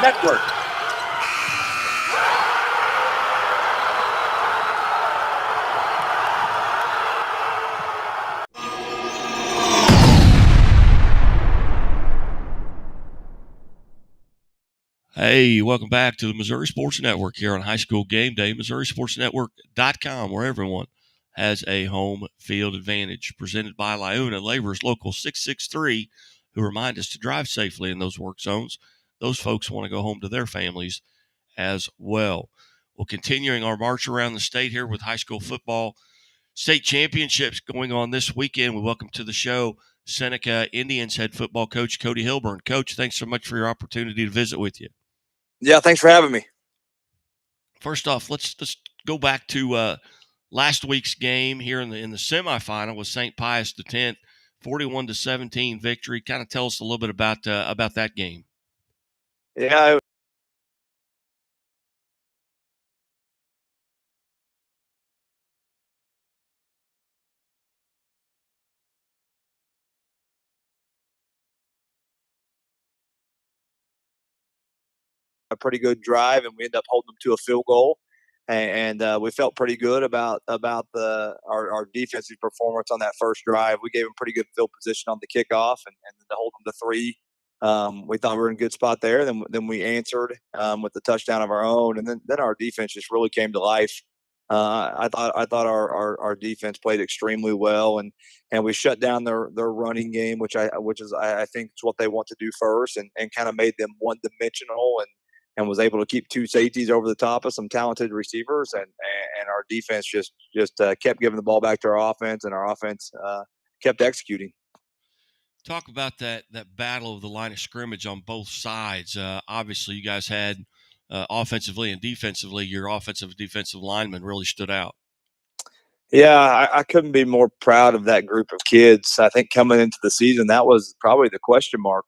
Network. Hey, welcome back to the Missouri Sports Network here on High School Game Day, MissouriSportsNetwork.com, where everyone has a home field advantage. Presented by Liuna Laborers Local 663, who remind us to drive safely in those work zones. Those folks want to go home to their families as well. Well, continuing our march around the state here with high school football state championships going on this weekend, we welcome to the show Seneca Indians head football coach Cody Hilburn. Coach, thanks so much for your opportunity to visit with you. Yeah, thanks for having me. First off, let's go back to last week's game here in the semifinal with St. Pius X, 41-17 victory. Kind of tell us a little bit about that game. Yeah, a pretty good drive, and we ended up holding them to a field goal. And we felt pretty good about our defensive performance on that first drive. We gave them pretty good field position on the kickoff, and to hold them to 3. We thought we were in a good spot there. Then we answered with the touchdown of our own, and then our defense just really came to life. I thought our defense played extremely well, and we shut down their running game, which I think is what they want to do first, and kind of made them one dimensional, and was able to keep 2 safeties over the top of some talented receivers, and our defense just kept giving the ball back to our offense, and our offense kept executing. Talk about that battle of the line of scrimmage on both sides. Obviously, you guys had offensively and defensively, your offensive and defensive linemen really stood out. Yeah, I couldn't be more proud of that group of kids. I think coming into the season, that was probably the question mark.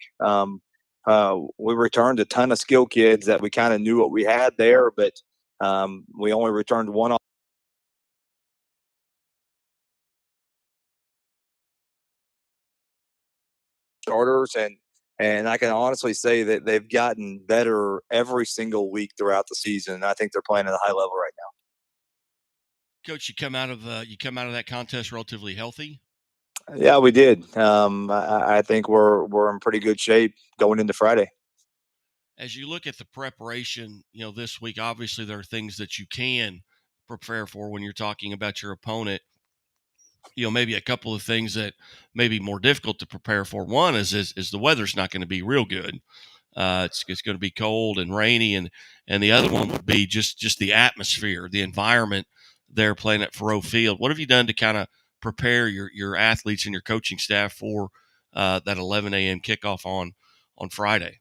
We returned a ton of skill kids that we kind of knew what we had there, but we only returned one starters, and I can honestly say that they've gotten better every single week throughout the season. I think they're playing at a high level right now. Coach, you come out of that contest relatively healthy. Yeah, we did. I think we're in pretty good shape going into Friday. As you look at the preparation, this week, obviously there are things that you can prepare for when you're talking about your opponent. Maybe a couple of things that may be more difficult to prepare for. One is the weather's not going to be real good. It's going to be cold and rainy, and the other one would be just the atmosphere, the environment there playing at Faroe Field. What have you done to kind of prepare your athletes and your coaching staff for that 11 a.m. kickoff on Friday?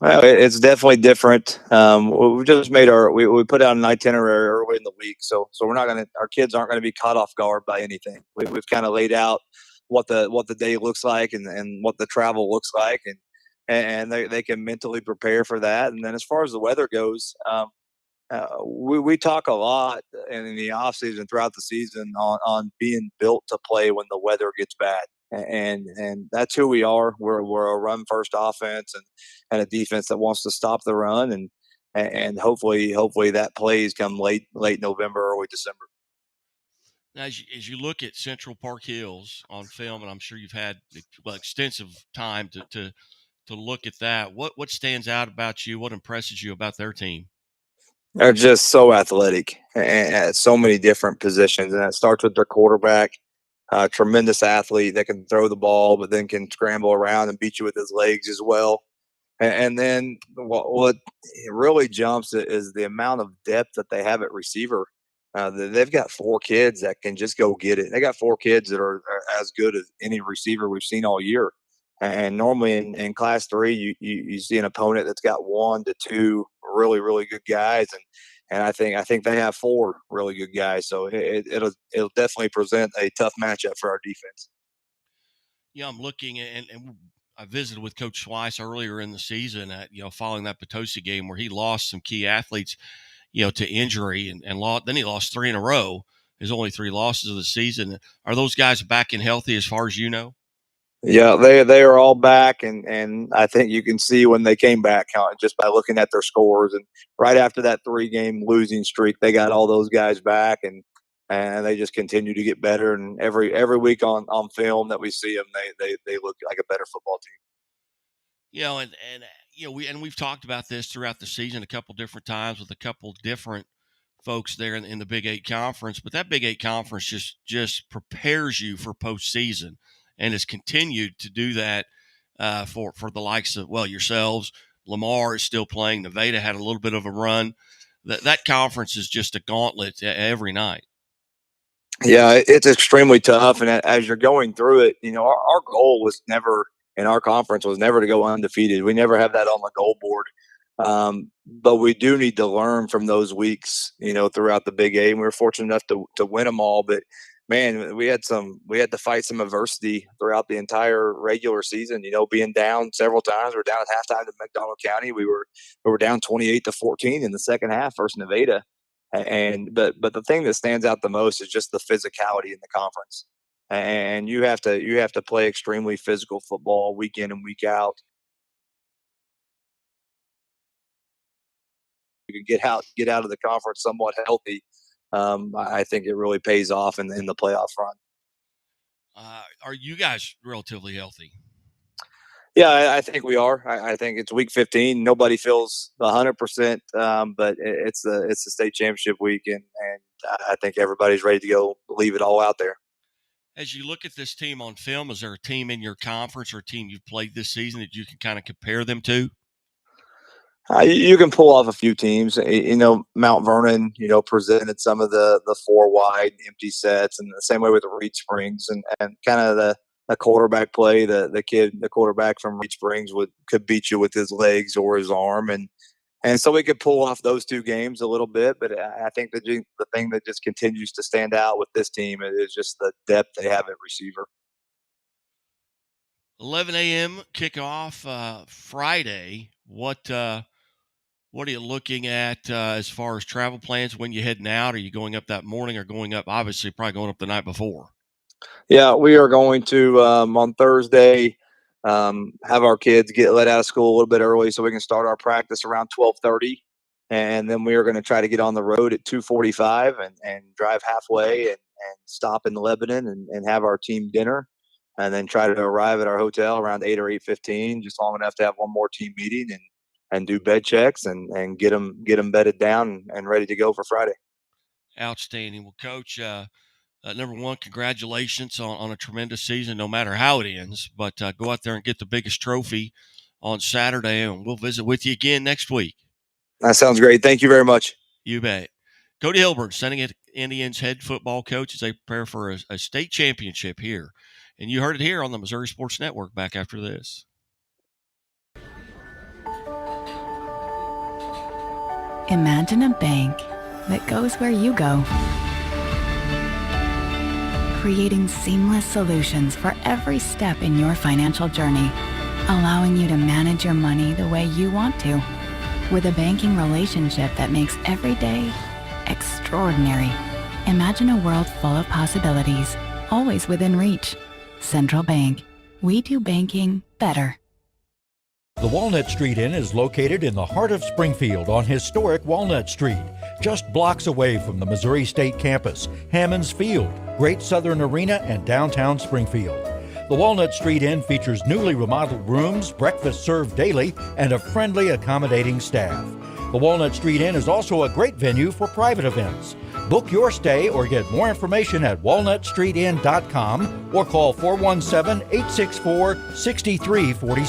Well, it's definitely different. We just made we put out an itinerary early in the week, so our kids aren't gonna be caught off guard by anything. We've kind of laid out what the day looks like, and what the travel looks like, and they can mentally prepare for that. And then as far as the weather goes, we talk a lot in the off season throughout the season on being built to play when the weather gets bad, and that's who we are. We're a run first offense, and a defense that wants to stop the run, and hopefully that plays come late November, early December. Now, as you look at Central Park Hills on film, and I'm sure you've had extensive time to look at that, what stands out about you? What impresses you about their team? They're just so athletic at so many different positions, and it starts with their quarterback, tremendous athlete that can throw the ball, but then can scramble around and beat you with his legs as well. And then what really jumps is the amount of depth that they have at receiver. They've got 4 kids that can just go get it. They got 4 kids that are as good as any receiver we've seen all year. And normally in Class 3, you see an opponent that's got 1 to 2 really, really good guys, and I think they have 4 really good guys. So it'll definitely present a tough matchup for our defense. Yeah, I'm looking and I visited with Coach Schweiss earlier in the season at following that Potosi game where he lost some key athletes to injury and lost. Then he lost 3 in a row. His only 3 losses of the season. Are those guys back and healthy as far as you know? Yeah, they are all back, and I think you can see when they came back just by looking at their scores. And right after that 3-game losing streak, they got all those guys back, and they just continue to get better. And every week on film that we see them, they look like a better football team. We've talked about this throughout the season a couple different times with a couple different folks there in the Big 8 conference, but that Big 8 conference just prepares you for postseason, and has continued to do that for the likes of yourselves. Lamar is still playing. Nevada had a little bit of a run. That conference is just a gauntlet every night. Yeah, it's extremely tough, and as you're going through it, our goal was never in our conference was never to go undefeated. We never have that on the goal board. But we do need to learn from those weeks, throughout the Big 8. And we were fortunate enough to win them all. But man, we had to fight some adversity throughout the entire regular season. Being down several times. We were down at halftime to McDonald County. We were down 28-14 in the second half versus Nevada. But the thing that stands out the most is just the physicality in the conference. And you have to play extremely physical football week in and week out. You can get out of the conference somewhat healthy. I think it really pays off in the playoff run. Are you guys relatively healthy? Yeah, I think we are. I think it's week 15. Nobody feels 100%, but it's the state championship week, and I think everybody's ready to go leave it all out there. As you look at this team on film, is there a team in your conference or a team you've played this season that you can kind of compare them to? You can pull off a few teams. Mount Vernon, presented some of the 4 wide empty sets, and the same way with the Reed Springs, and kind of the quarterback play. The quarterback from Reed Springs could beat you with his legs or his arm, and so we could pull off those 2 games a little bit. But I think the thing that just continues to stand out with this team is just the depth they have at receiver. 11 a.m. kickoff Friday. What are you looking at as far as travel plans? When you heading out? Are you going up that morning or going up? Obviously, probably going up the night before. Yeah, we are going to on Thursday have our kids get let out of school a little bit early so we can start our practice around 12:30, and then we are going to try to get on the road at 2:45 and drive halfway and stop in Lebanon and have our team dinner, and then try to arrive at our hotel around 8 or 8:15, just long enough to have one more team meeting and do bed checks and get them bedded down and ready to go for Friday. Outstanding. Well, Coach, number one, congratulations on a tremendous season, no matter how it ends. But go out there and get the biggest trophy on Saturday, and we'll visit with you again next week. That sounds great. Thank you very much. You bet. Cody Hilburn, Seneca Indians head football coach, as they prepare for a state championship here. And you heard it here on the Missouri Sports Network. Back after this. Imagine a bank that goes where you go, creating seamless solutions for every step in your financial journey, allowing you to manage your money the way you want to, with a banking relationship that makes every day extraordinary. Imagine a world full of possibilities, always within reach. Central Bank. We do banking better. The Walnut Street Inn is located in the heart of Springfield on historic Walnut Street, just blocks away from the Missouri State Campus, Hammons Field, Great Southern Arena, and downtown Springfield. The Walnut Street Inn features newly remodeled rooms, breakfast served daily, and a friendly, accommodating staff. The Walnut Street Inn is also a great venue for private events. Book your stay or get more information at walnutstreetinn.com or call 417-864-6346.